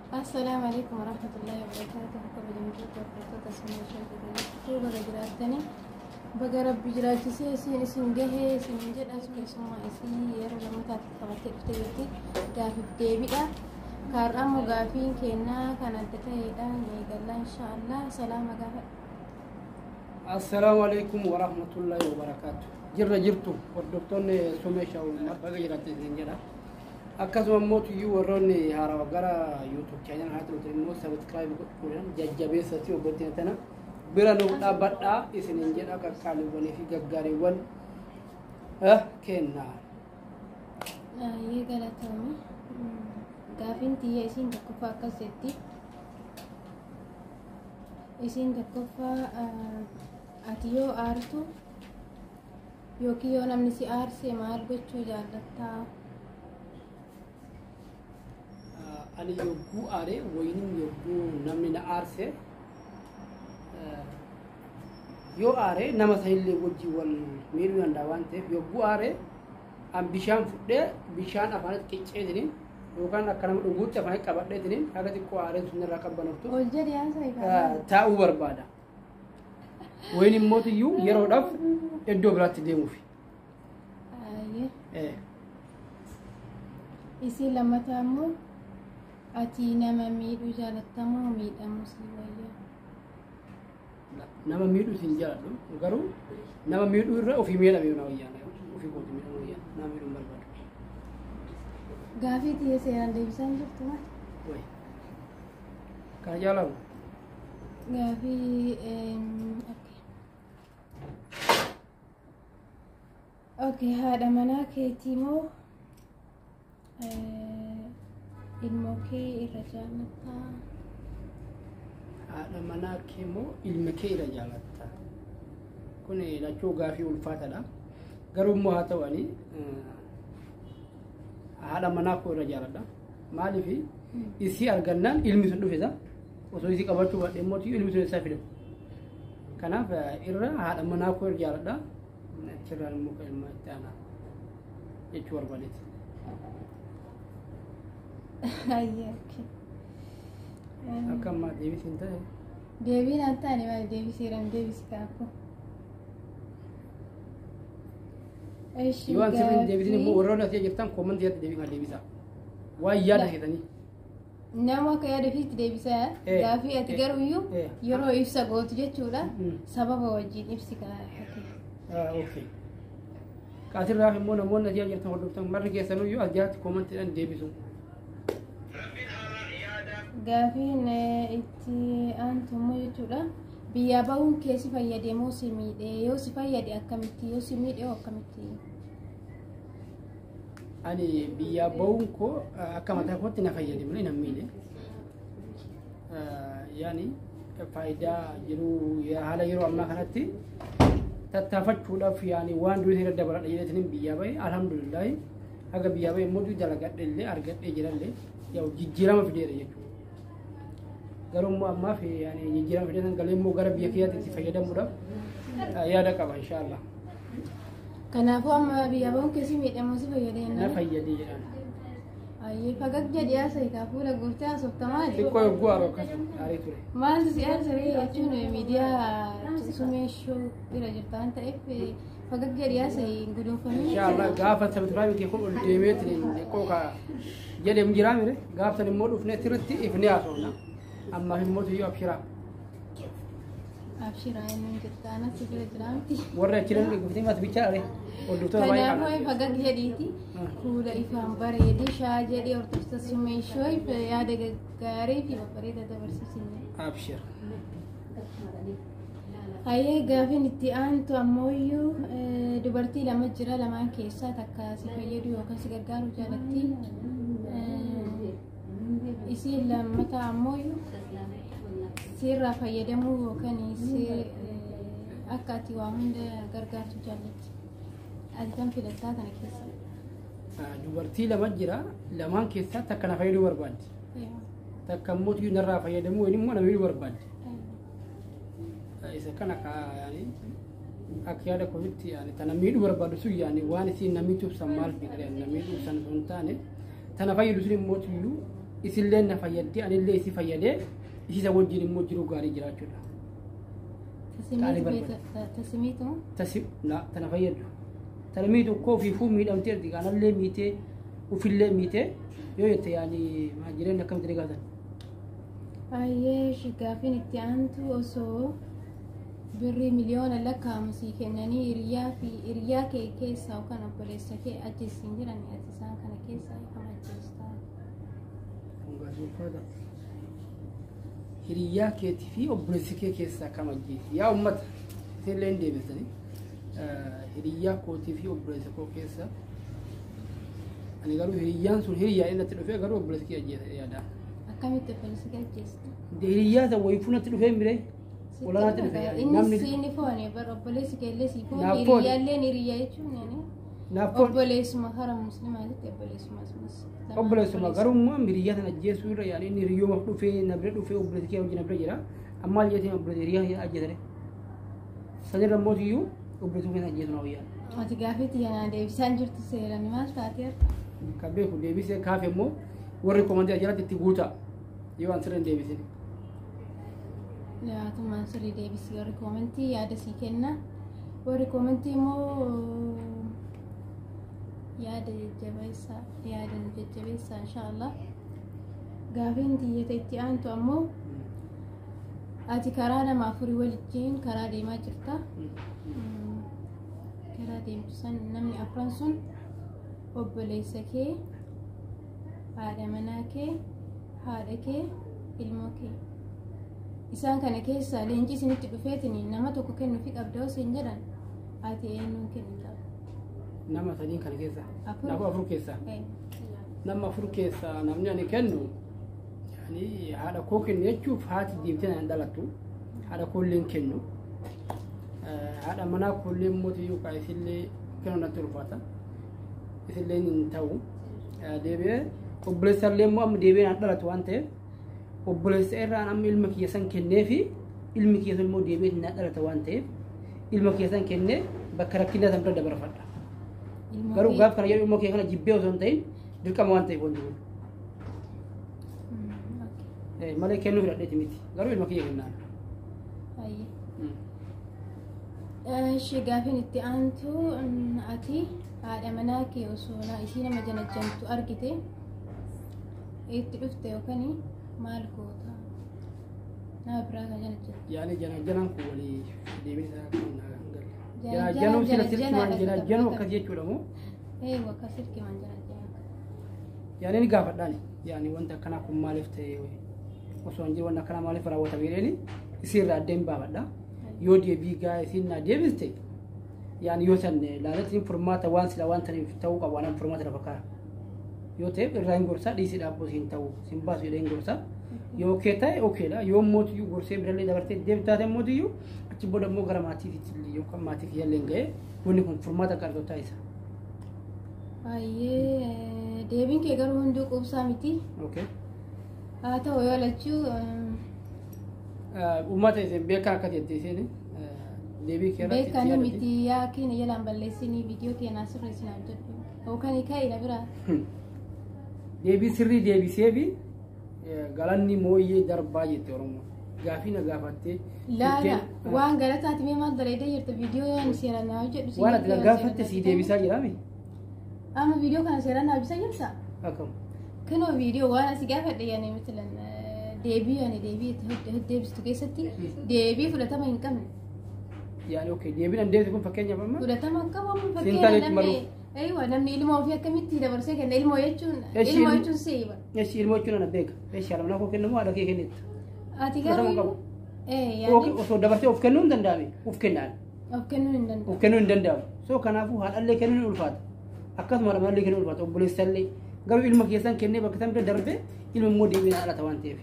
السلام عليكم ورحمة الله وبركاته. كما جمعتوا وفرتوا تسمية شركة بقى بقى ربي جراتي سين اسم جهة اسم جد أسمع اسمه اسم يرو لما تطلعت تفتيتي قافي بديبئة كارم وقافين كنا كانت تتهيدا يقال إن شاء الله سلام قافي. السلام عليكم ورحمة الله وبركاته. جرتو والدكتور سميشة والمربع جراتي زنجرة. أكثر موت يوروني هارا وقرا يوتيوب channel هاتلو تريمو سبسكرايب كورن جاجبي ستي وبتين تنا بيرانو أبدا إسنين جد أكثر كالو بني في جعاري ون كنا يقال تومي قافين تيجي إسين تكفى كسيتي إسين تكفى أتيو آرتو يوكيو نمنسي آرسي مار بيتشو جالتا أنا يوجو أري وينين يوجو نمنا أرسه يو أري نما سهيل وجي والميرو يندوان تف يوجو أري أم بيشان فده بيشان أفانت كيتشيدين وكان أكلم رجوت أفانت كبردين هذا تكو أري سنة ركب بنوتو وجد يا سيد تاو بربادا وينين موت يو يرودف إدو برات ديمو في إسي لما تامو أتي نما ميدو جالتامو ميدا مسلمية نما ميدو سنجالو غرو نما ميدو إرّا وفي ميدا بيونا ويانا وفي بوت ميدا ويانا نما ميدو مرباد غافي تيه سيران ديبسان جبتو ما وي كاجالو غافي أوكي هذا منا كيتيمو ilmokee irra jaalatta haadha manaa kee moo ilma kee irra jaalatta kun lachuu gaafii ulfaataadha garuu immoo haa ta'u ani haadha manaa koo irra jaaladha maaliif isii argannaan ilmi sun dhufesa osoo isii qabachuu baadhee mootii ilmi sun isaa fide kanaaf irra haadha manaa koo irra jaaladha achirraan immoo kan ilma itti aanaa jechuu barbaadeeti. أيك أكمل ما ديفيس أنت ديفين أنت أنا ما ديفيس يرام ديفيس كافو إيش يوان سبين ديفيس مو ورانا تيجي جبتان كومن ديات ديفين على ديفيسا ويانا كذاني نما كيا ديفيس ديفيسا دافي أتجرو يو يرو إفسا قوت جتولا سبب وجين إفسا كحكي أوكي كاتر راح مونا تيجي جبتان ودكتور مرة كيسانو يو أجات كومن تيجي ديفيسو Gaafiin itti aantummoo jechuudha. Biyya bahuun keessi fayyade moo si miidhe? Yoo si fayyade akkamitti? Yoo si miidhe akkamitti? Ani biyya bahuun koo akka mataa kootti na fayyade malee na miidhe. Yaani faayidaa jiru haala yeroo ammaa kanatti tattaafachuudhaaf yaani waan durii irra dabaladha jedhanii biyya bahe alhamdulillah haga biyya bahe immoo dalagadhe illee argadhee jirallee yaw jijjiirama fideera jechuudha. Garuu immoo ammaaf yaani jijjiirama fideeran galee immoo gara biyya kiyyaatti itti fayyadamuudhaaf yaada qaba inshallah. Kanaafuu amma biyya bahuun keessi miidhamoo si fayyadee na fayyadee jedhan. Ayyee fagak jedhi haasa'e fuula guurtee haasoftamaa jiru. Xiqqoo eeguu haroo akkasuma gaarii ture. Maaltu si aarsarii jechuun miidiyaa sumeeshuu bira jirtu waan ta'eef fagak jedhi haasa'e guduunfamee. Inshallah gaafa sabtiraayii kee kun ol deemeetti xiqqoo kaa jedheem jiraa mire gaafsan immoo dhufnee sirriitti ifnee haasofna ammaaf immoo tuyyuu abshiraa. Abshiraa inni jirtaan asi bira jiraamti. Warra achiran dhuguftii mata bichaare oddotoo baay'ee kana. Kanaafuu fagak jedhiiti fuula ifaan bareedee shaa jedhee hordofta sumeeshoo yaada gaggaarii fi babbareeda dabarsiisine. Abshir. Hayyee gaafiin itti aantu ammoo dubartii lama jira lamaan keessaa takka si fayyadu yookaan si gargaaru jaalatti. Isiin lammataa ammoo sirraa fayyadamuu yookaan akka ati waa hunda gargaartu jaallatti. Ati kan filattaa kana keessa. Dubartii lama jira lamaan keessaa takka na fayyaduu barbaaddi. Takka immoo tuyyuu narraa fayyadamuu waliin immoo na fayyaduu barbaaddi. Isa kana yaani akka yaada koofitti yaani tana miidhuu barbaadu sun yaani waan isiin namni tubsan maal fikiran namni tubsan sun taane tana fayyadu sun immoo tuyyuu isillee na fayyadde anillee isi fayyadee isa wajjin immoo jiruu gaarii jiraachuudha. Tasimiitu? Tana fayyadu. Tana miitu koo fi fuu miidhamtee arti kanallee miitee ufillee miitee yoo jette yaani jireenya akkamitti dhigaatan. Baay'ee shigaafiin itti aantu osoo birrii miliyoona lakkaa'amusii kennanii hiriyaa kee keessaa yookaan obboleessa kee ajjeesiin jiran ati isaan kana keessaa kam ajjeestaa? Hiriyaa keetii fi obboleessi kee keessaa kam ajjeesi? Yaa uummata isinillee hin deebisanii hiriyaa kootii fi obboleessa koo keessaa ani garuu hiriyyaan sun hiriyaa innatti dhufee garuu obboleessi kee ajjeesa yaadaan. Akkamitti obboleessi kee ajjeesta? Hiriyaa isa wayii fuunatti dhufee miree olaanaatti dhufee inni siini foonee bara obboleessi keellee si foonee hiriyyaalleen hiriyaa jechuun obboleessuma hara musliimaatitti obboleessuma garuu immoo hiriyaa sana ajjeesuu irra yaani inni hiriyooma dhufee na bira dhufee obboleessi kee wajjin na bira jira amma aljeetiin obboleessi hiriyaa ajjeesare sanirra mootiyyuu obboleessi kee ajjeesu na wayyaa. Ati gaafeetti yanaan deebisaan jirtu seeraan maal taatee harka? Kan beeku deebisee kaafe immoo warri komantii jalatti itti guutaa yoo an sirriin deebisine. Laatumaan sirrii deebisii warri komantii yaada sii kenna. Warri komantii immoo yaada jajjabeessaa inshaallah. Gaafiin diyyata itti aantu ammoo ati karaa nama afurii waliin karaa deemaa jirta. Karaa deemtu san namni afran sun obboleessa kee, haadha manaa kee, haadha kee, ilmoo kee. Isaan kana keessa leenci isinitti dhufeetiin nama tokko kennuufi qabda osoo hin jedhan ati eenyuun kennita? Nama sadiin kana keessa? Nama afur keessa? Nama afur keessa namni ani kennu haadha koo kennu jechuuf haati deemtee naan dhalattu haadha koolleen kennu haadha manaa koolleen mootii yookaan isillee kennu natti ulfaata isillee hin ta'u deebi'ee obboleessallee immoo amma deebi'ee naan dhalatu waan ta'eef obboleessa irraan amma ilma kiyya san kennee fi ilmi kiyya sun immoo deebi'ee naan dhalata waan ta'eef ilma kiyya san kennee bakka rakkinaa san bira dabarfadha. Garuu gaaf kana jedhu ilma kiyya kana jibbee osoo hin ta'in dirqama waan ta'eef wanti kun. Malee kennuu fudhadheeti miti garuu ilma kiyya kennaan. Ishee gaafiin itti aantu ati haadha manaa kee osoo isii nama janajjantu argite itti dhufte yookaan maal goota? Nama biraa kan janajjantu. Yaani janajjanaan kun walii deebiin isaa kan galle. Janajjanuu sila sirkimaan janajjanuu akkas jechuudha moo? Akkas sirkimaan janajjanuu. Yaani ni gaafadhaan yaani wanta akkanaa kun maaliif ta'e osoo hin jiru wanta akkanaa maaliif raawwatame jedhanii isiirraa addeen baafadha. Yoo deebii gaa isin na deebiste yaani yoo san laalatti furmaata waan sila waan taniif ta'uu qabu waan furmaata lafa kaara. Yoo ta'e irraa hin gorsaa dhiisii dhaabboo siin ta'u siin baasu jedhee hin gorsaa. Yoo kee ta'e okeedha yoo mootiyyuu gorsee birallee dabartee deebii taate mootiyyuu achi booda immoo gara maatiitti yookaan maatii kiyyallee hin ga'ee wanni kun furmaata qarqaru taasisa. Baay'ee deebiin kee garuu hunduu quubsaa miti. Haa ta'u yoo lachuu uummata isin beekan akka jettee isin deebii kee irratti beekanii miti yaa keenya jalaan balleessinii viidiyoo keenyaa sirrii isin hojjedhu yookaan ka'e na biraa. Deebii sirrii deebisee fi galanni mooyyee darbaa jette Oromoo. Gaafii na gaafattee. Laala waan galataati mee maal bareedee jirtu viidiyoo yoo seeraan na hojjedhu. Waan ati gaafatte si deebisaa jiraami. Amma viidiyoo kana seeraan na hojjesaa jirta? Akkam. Kanoo viidiyoo waan asii gaafadhe yaani mitilan deebii yaani deebii itti deebistu keessatti deebii fudhatama hin qabne. Yaani okey deebiin an deebisu kun fakkeenyaaf amma. Fudhatama hin qabamu fakkeenya namni namni ilmoo ofii akkamitti dabarsee kenna ilmoo jechuun seeba. Eeshi ilmoo jechuun ana beeka. Eeshi haala manaa koo kennamu haadha kee kennitta. Ati garuu yaani osoo dabarsee of kennuu hin danda'ame of kennaan. Of kennuu hin danda'amu. Of kennuu hin danda'amu. So kanaafuu haadhallee kennuu ni ulfaata. Akkasuma haadhallee kennuu ulfaata obboleessallee garuu ilma keessan kennee bakka san bira darbee ilma immoo deebiin dhalata waan ta'eef.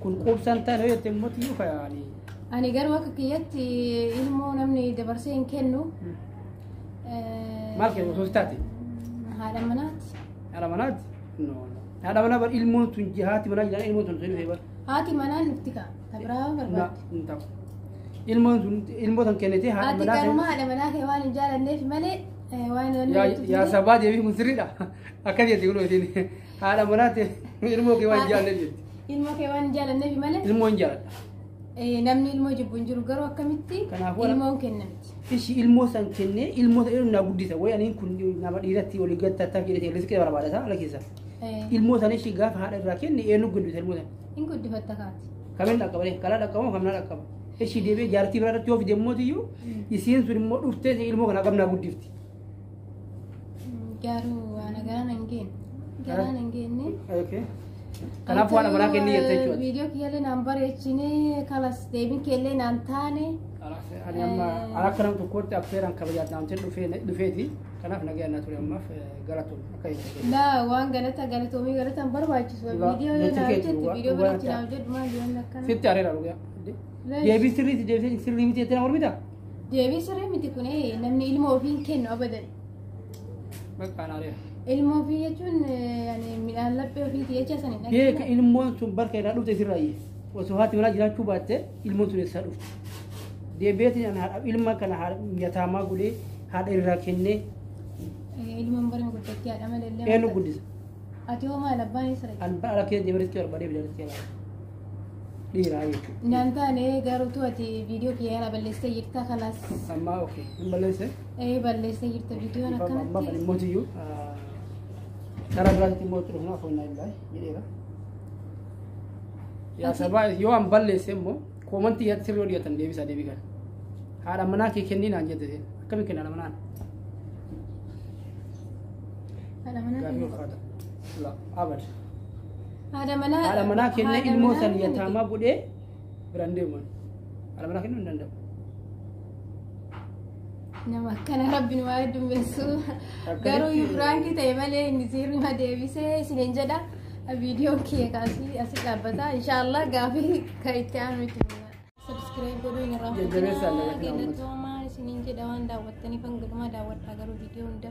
Kun quubsaan taane jettee mootii fayyani. Ani garuu akka kiyyatti ilmoo namni dabarsee hin kennu. Maal kennu osoo taate? Haadha manaati. Haadha manaati? No. Haadha manaa bar ilmoon tun haati manaa jedhanii ilmoon tun sirrii bar. Haati manaa nutti kaa tabiraa barbaadde. Hin ta'u. Ilmoon tun ilmoo tan kennitee haadha manaa. Haati garuma haadha manaa kee waan hin jaalanneef malee waan yaa sabaa deebii kun sirriidha. Akka jetti kun isin haadha manaati. ilmoo kee waan jaalladhe jetti. Ilmoo kee waan jaalladhe malee. Ilmoo hin jaalladha. Namni ilmoo jibbu hin jiru garuu akkamitti ilmoon kennamti. Ishi ilmoo san kennee ilmoo ta'e na guddisa way aniin kun nama dhiiratti olii gattattaaf jedhee riskii barbaadata ala keessa. Ilmoo san ishi gaafa haadha irraa kenne eenyu guddisa ilmoo san. Hin guddifatta kaati. Kamiin dhaqqabale kalaa dhaqqabamoo kamnaa dhaqqaba. Ishi deebee jaartii biraatti yoo fide immoo tiyyuu isiin sun immoo dhuftee ilmoo kana qabnaa guddifti. Garuu waan garaan hin geenne. Garaan hin geenne. Kanaaf waan amanaa kennii jettee jechuudha. Viidiyoo kiyyaalee naan bareechine kalas deebiin keellee naan taane. Ani amma akka nama tokkootti affeeraan kabajaat naamtee dhufeeti. Kanaaf nagaan ture ammaaf galatoom akka jechuudha. Laa waan galatoomii galatan barbaachisu. Viidiyoo yoo naamteetti viidiyoo bareechi naam jedhu maal jedhan akkana. Sitti areera dhugaa. Deebii sirriitti deebisee sirrii miti jettee nama mormita? Deebii sirrii miti kun namni ilmoo ofiin kennu abadan. Bakka areera. Ilmoo ofii jechuun midhaan laphee ofiiti jecha sanii dhageenya. Beeka ilmoon sun barka irraa dhufte sirraayyee. Osoo haati manaa jiraachuu baatte ilmoon sun eessaa dhufte. Deebiitiin ilma kana yataamaa godhee haadha irraa kennee. Ilmoon bara guddattee haadha malee. Eenyu guddisa? Ati hoo maal abbaan isa rajaa? Albaa ala keessa deemee riskii barbaadee bidaritti yaala. Dhiiraa jechuudha. Naan taane garuutu ati viidiyoo kiyyaara balleessee jirta kanas. Ammaa okee. Hin balleessee? Balleessee jirta viidiyoon akkanatti. Amma kan immoo tiyyuu. Cara berarti mau terus nak phone lain lah, jadi lah. Ya sebab yo am balle semmo, komen tiap seri dia tan dia bisa dia bikin. Ada mana kini nanya tu, kami kena ada mana? Ada mana? La, abad. Ada mana kini ilmu san ya tama bude, berande mon. Ada mana kini berande. Nama kana Rabbiin waa dumbeessu garuu Ifraanki ta'e malee inni sirrii ma deebisee isiniin jedha viidiyoo kee kaasii asi dhaabbata inshallah gaafii ka itti aanu itti subscribe godhuu hin irraa jajjabeessaa isiniin jedha waan daawwattaniif hanga dhumaa daawwadhaa garuu viidiyoo hunda